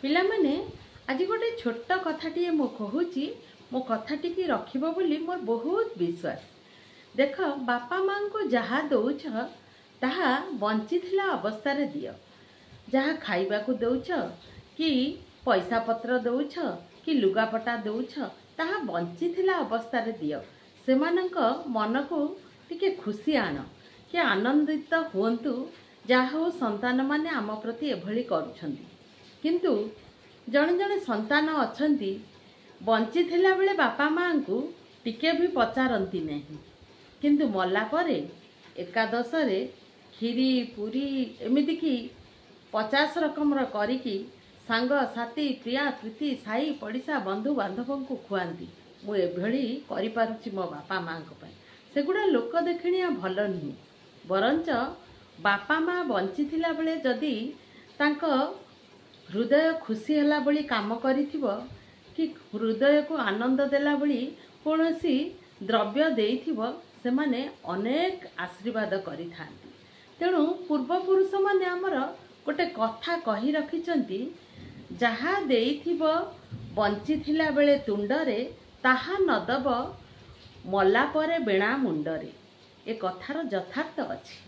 ପିଲାମାନେ ଆଜି गोटे छोट कथाटे मु कहूँ मो कथाटी की रखिब बोली मोर बहुत विश्वास। देख बापा माँ को जहाँ दौच ताहा बंची थिला अवस्था रे दियो। जहाँ खाइबा को दौच कि पैसा पत्र दौच कि लुगापटा दौच ताहा बंची थिला अवस्था रे दियो। सेमानंक मन को टिके खुशी आण कि आनंदित हुंतु जहाँ हो संतान माने आम प्रति एभली करूछंती। किंतु जड़े जड़े संतान अछंती बंची थिला बेले बापा माँ को टिके भी पचारती नहीं, किंतु मल्ला परे एकादश रे खीरी पूरी एमिति की 50 रकमर करिकी सांग साथी प्रिया प्रीति साई पड़िशा बंधु बांधव को खुआती। मु एभली करि पारुछि मो बापा माँ को पाई। सेगुड़ा लोक देखिणिया भल नुह, बरंच बापा माँ बंची थिला बेले जदि तांक हृदय खुशी हला बली काम करिथिबो कि हृदय को आनंद देला बली कोनोसी द्रव्य देइथिबो सेमाने अनेक आशीर्वाद करिथांती। तेणु पूर्वपुरुष माने हमर गोटे कथा कही रखिचंती, जहा देइथिबो बंची थिला बेले तुंडरे ताहा नदब मल्ला परे बेणा मुंडरे। ए कथार यथार्थ अछि।